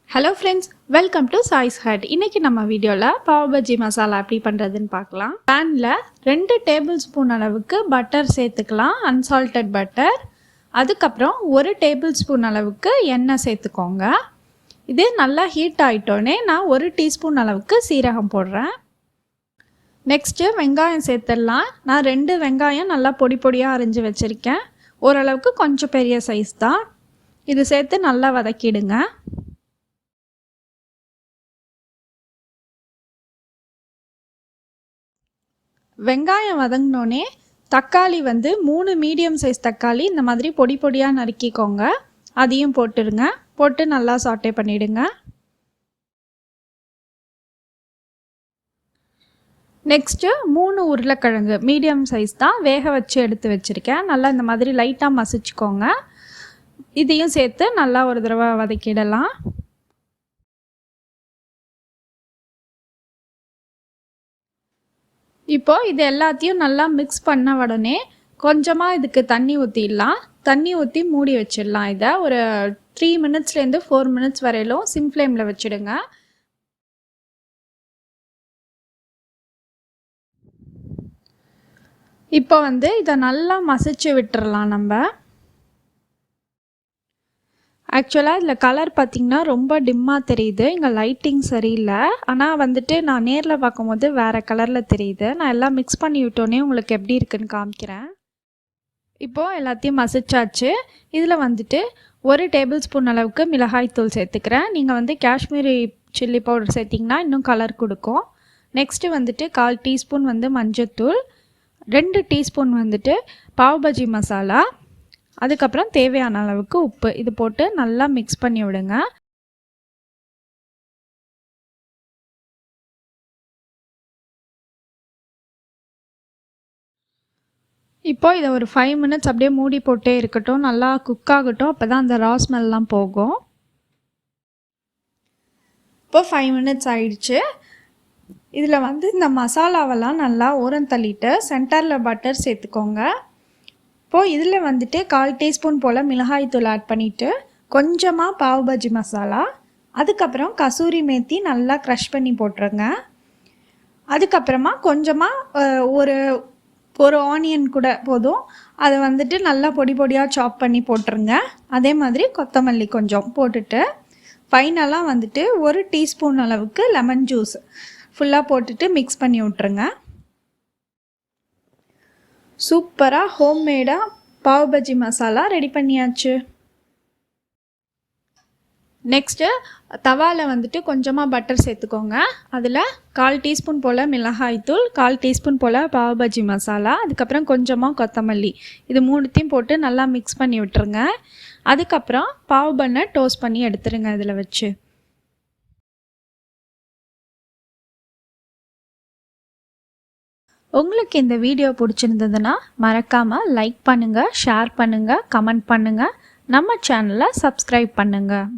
Hello friends, welcome to saishut. இன்னைக்கு நம்ம வீடியோல பாவ் பஜ்ஜி மசாலா எப்படி பண்றதுன்னு பார்க்கலாம். panல 2 டேபிள்ஸ்பூன் அளவுக்கு பட்டர் சேர்த்துக்கலாம், unsalted பட்டர். அதுக்கு அப்புறம் 1 டேபிள்ஸ்பூன் அளவுக்கு எண்ணெய் சேர்த்துக்கோங்க. இது நல்லா ஹீட் ஆயிட்டோனே நான் 1 டீஸ்பூன் அளவுக்கு சீரகம் போடுறேன். நெக்ஸ்ட் வெங்காயம் சேர்த்துடலாம். நான் 2 வெங்காயம் நல்லா பொடி பொடியா அரிஞ்சு வச்சிருக்கேன். ஓரளவுக்கு கொஞ்சம் பெரிய சைஸ் தான். இது சேர்த்து நல்லா வதக்கிடுங்க. வெங்காயம் வதங்கினோடனே தக்காளி 3 மீடியம் சைஸ் தக்காளி இந்த மாதிரி பொடி பொடியாக நறுக்கிக்கோங்க. அதையும் போட்டுருங்க. போட்டு நல்லா சாட்டே பண்ணிவிடுங்க. நெக்ஸ்ட்டு 3 உருளைக்கிழங்கு மீடியம் சைஸ் தான் வேக வச்சு எடுத்து வச்சுருக்கேன். நல்லா இந்த மாதிரி லைட்டாக மசிச்சுக்கோங்க. இதையும் சேர்த்து நல்லா ஒரு தடவை வதக்கிடலாம். இப்போ இது எல்லாத்தையும் நல்லா மிக்ஸ் பண்ண உடனே கொஞ்சமாக இதுக்கு தண்ணி ஊற்றிடலாம். தண்ணி ஊற்றி மூடி வச்சிடலாம். இதை ஒரு 3 மினிட்ஸ்லேருந்து 4 மினிட்ஸ் வரையிலும் சிம் ஃப்ளேமில் வச்சுடுங்க. இப்போ இதை நல்லா மசிச்சு விட்டுறலாம். நம்ம ஆக்சுவலாக இதில் கலர் பார்த்திங்கன்னா ரொம்ப டிம்மாக தெரியுது. இங்கே லைட்டிங் சரியில்லை. ஆனால் நான் நேரில் பார்க்கும்போது வேறு கலரில் தெரியுது. நான் எல்லாம் மிக்ஸ் பண்ணி விட்டோன்னே உங்களுக்கு எப்படி இருக்குன்னு காமிக்கிறேன். இப்போது எல்லாத்தையும் மசிச்சாச்சு. இதில் 1 டேபிள் ஸ்பூன் அளவுக்கு மிளகாய்த்தூள் சேர்த்துக்கிறேன். நீங்கள் காஷ்மீரி சில்லி பவுடர் சேர்த்திங்கன்னா இன்னும் கலர் கொடுக்கும். நெக்ஸ்ட்டு 1/4 டீஸ்பூன் மஞ்சத்தூள், 2 டீஸ்பூன் பாவ் பஜி மசாலா, அதுக்கப்புறம் தேவையான அளவுக்கு உப்பு. இது போட்டு நல்லா மிக்ஸ் பண்ணி விடுங்க. இப்போ இதை ஒரு 5 மினிட்ஸ் அப்படியே மூடி போட்டே இருக்கட்டும். நல்லா குக் ஆகட்டும். அப்போ தான் அந்த ரா ஸ்மெல்லாம் போகும். இப்போ 5 மினிட்ஸ் ஆயிடுச்சு. இதில் இந்த மசாலாவெல்லாம் நல்லா ஓரம் தள்ளிட்டு சென்டரில் பட்டர் சேர்த்துக்கோங்க. இப்போது இதில் 1/4 டீஸ்பூன் போல் மிளகாய்த்தூள் ஆட் பண்ணிவிட்டு கொஞ்சமாக பாவ் பஜ்ஜி மசாலா, அதுக்கப்புறம் கசூரி மேத்தி நல்லா க்ரஷ் பண்ணி போட்டுருங்க. அதுக்கப்புறமா கொஞ்சமாக ஒரு ஆனியன் கூட போதும். அதை நல்லா பொடி பொடியாக சாப் பண்ணி போட்டுருங்க. அதே மாதிரி கொத்தமல்லி கொஞ்சம் போட்டுட்டு ஃபைனலாக 1 டீஸ்பூன் அளவுக்கு லெமன் ஜூஸ் ஃபுல்லாக போட்டுட்டு மிக்ஸ் பண்ணி விட்ருங்க. சூப்பராக ஹோம்மேடாக பாவ் பஜ்ஜி மசாலா ரெடி பண்ணியாச்சு. நெக்ஸ்ட்டு தவாவில் கொஞ்சமாக பட்டர் சேர்த்துக்கோங்க. அதில் 1/4 டீஸ்பூன் போல் மிளகாய்த்தூள், 1/4 டீஸ்பூன் போல் பாவ் பஜ்ஜி மசாலா, அதுக்கப்புறம் கொஞ்சமாக கொத்தமல்லி, இது 3த்தையும் போட்டு நல்லா மிக்ஸ் பண்ணி விட்டுருங்க. அதுக்கப்புறம் பாவ் பண்ணை டோஸ்ட் பண்ணி எடுத்துருங்க. இதில் வச்சு உங்களுக்கு இந்த வீடியோ பிடிச்சிருந்ததுன்னா மறக்காமல் லைக் பண்ணுங்கள், ஷேர் பண்ணுங்கள், கமெண்ட் பண்ணுங்கள். நம்ம சேனலை சப்ஸ்கிரைப் பண்ணுங்கள்.